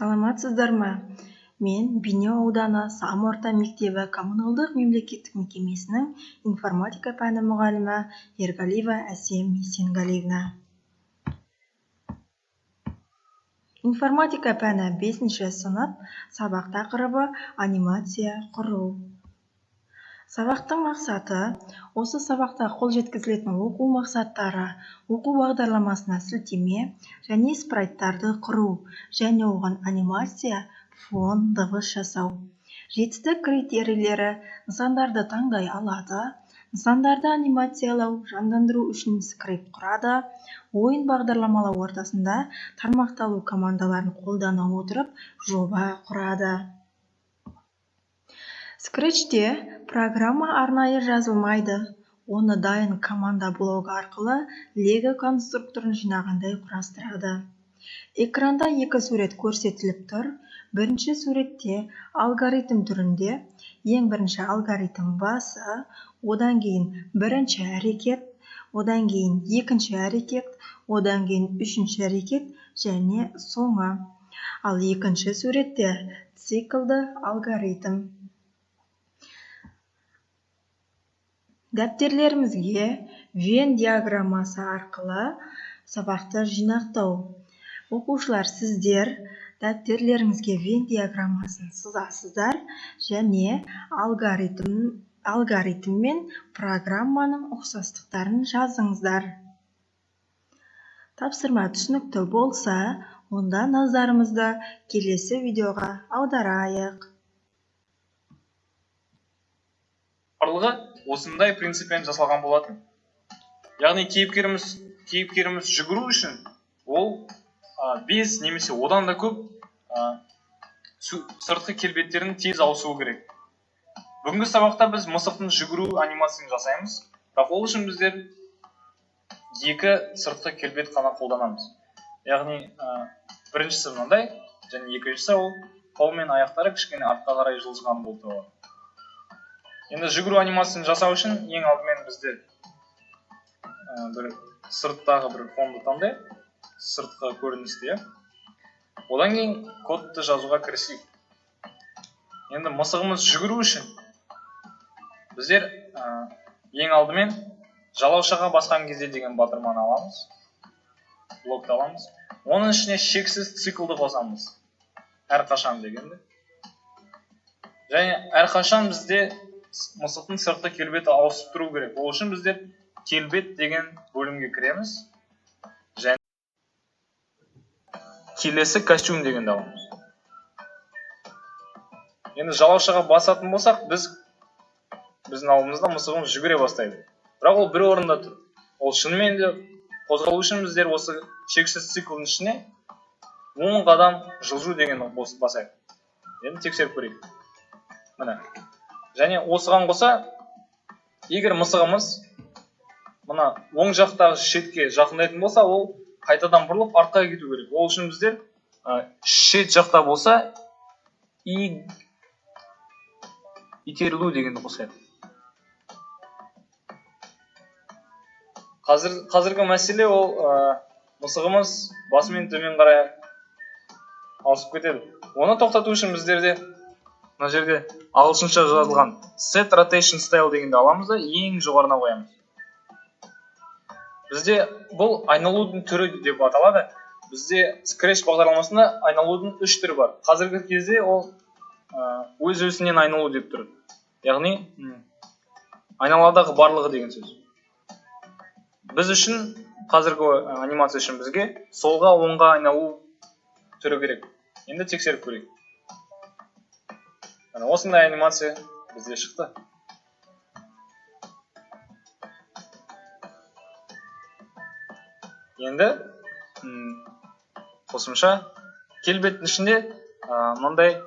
Саламатсыздар ма? Мен Бейнеу ауданы Сам орта мектебі коммуналдық мемлекеттік мекемесінің информатика пәні мұғалімі Ерғалиева Әсем Есенғалиевна. Информатика пәні 5-ші сынып, сабақ тақырыбы анимация құру. Сабақтың мақсаты осы сабақта қол жеткізілетін оқу мақсаттары, оқу бағдарламасына сілтеме және спрайттарды құру және оған анимация, фон, дыбыс жасау. Жетістік критерийлері: нысандарды таңдай алады, нысандарды анимациялау, жандандыру үшін скрипт құрады, ойын бағдарламалау ортасында тармақталу командаларын қолдана отырып жоба құрады. Scratch'те программа арнайы жазылмайды. Оны дайын команда блогы арқылы Lego конструкторын жинағандай құрастырады. Экранда екі сурет көрсетіліп тұр. Бірінші суретте алгоритм түрінде ең бірінші алгоритм басы, одан кейін бірінші әрекет, одан кейін екінші әрекет, одан кейін үшінші әрекет және соңы. Ал екінші суретте циклды алгоритм. Дәптерлерімізге Вен диаграммасы арқылы сабақты жинақтау. Оқушылар, сіздер дәптерлеріңізге Вен диаграммасын сызасыздар және алгоритм мен программаның ұқсастықтарын жазыңыздар. Тапсырма түсінікті болса, онда назарымызды келесі видеоға аударайық. Барлығы осындай принциппен жасалған болатын. Яғни кейіпкеріміз жүгіру үшін ол 5 немесе одан да көп сыртқы келбеттердің тез ауысуы керек. Бүгінгі сабақта біз мысықтың жүгіру анимациясын жасаймыз. Бірақ ол үшін біздер 2 сыртқы келбет қана қолданамыз. Яғни біріншісі мынандай және екіншісі ол қол мен аяқтары кішкене артқа қарай жылжыған болып табылады. Енді жүгіру анимациясын жасау үшін ең алдымен бізде бір сырттағы бір фонды таңдайық, сыртқы көріністі. Одан кейін кодты жазуға кірісейік. Енді мысығымыз жүгіру үшін біздер ең алдымен жалаушаға басқан кезде деген батырманы аламыз, блокты аламыз. Оның ішіне шексіз циклды қосамыз, әрқашан дегенді. Және әрқашан бізде мысықтың сыртқы келбеті ауысып тұру керек. Ол үшін біздер келбет деген бөлімге кіреміз. Және келесі костюм дегенді аламыз. Енді жалаушаға басатын болсақ, біздің алдымызда мысығымыз жүгіре бастайды. Бірақ ол бір орында тұр. Ол шынымен де қозғалу үшін біздер осы шексіз циклдың ішіне 10 қадам жылжу дегенді басайық. Енді тексеріп көрейік. Міне. Және осыған қоса, егер мысығымыз мына оң жақтағы шетке жақындайтын болса, ол қайтадан бұрылып артқа кету керек. Ол үшін біздер шет жақта болса, итерілу дегенді қосайық. Қазіргі мәселе ол мысығымыз басымен төмен қарай ауысып кетеді. Оны тоқтату үшін біздерде мына жерде ағылшынша жазылған Set Rotation Style дегенді аламыз да ең жоғарына қоямыз. Бізде бұл айналудың түрі деп аталады. Бізде Scratch бағдарламасында айналудың 3 түрі бар. Қазіргі кезде ол өз-өзінен айналу деп тұр. Яғни айналадағы барлығы деген сөз. Біз үшін, қазіргі анимация үшін бізге солға оңға айналу түрі керек. Енді тексеріп көрейік. Осындай анимация бізде шықты. Енді қосымша келбеттің ішінде мынандай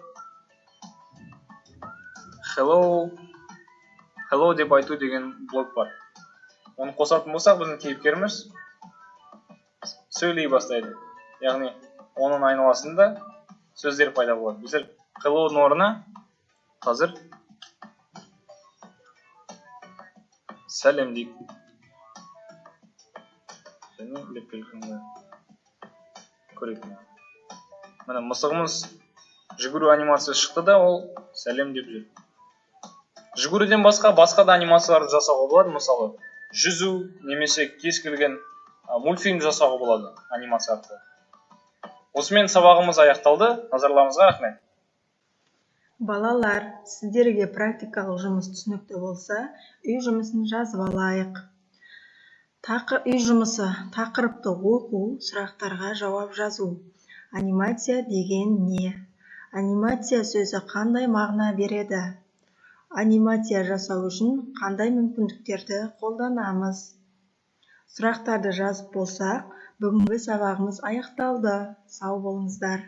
hello деп айту деген блок бар. Оны қосатын болсақ, біздің кейіпкеріміз сөйлей бастайды. Яғни оның айналасында сөздер пайда болады. Біздер hello'ның орнына қазір сәлем дейік. Және лепкелкімді көрейік. міне мысығымыз жүгіру анимациясы шықты да, ол сәлем деп жүр. Жүгіруден басқа да анимацияларды жасауға болады. Мысалы, жүзу немесе кез келген мультфильм жасауға болады анимация арқылы. Осымен сабағымыз аяқталды. Назарларыңызға рахмет. Балалар, сіздерге практикалық жұмыс түсінікті болса, үй жұмысын жазып алайық. Үй жұмысы: тақырыпты оқу, сұрақтарға жауап жазу. Анимация деген не? Анимация сөзі қандай мағына береді? Анимация жасау үшін қандай мүмкіндіктерді қолданамыз? Сұрақтарды жазып болсақ, бүгінгі сабағымыз аяқталды. Сау болыңыздар.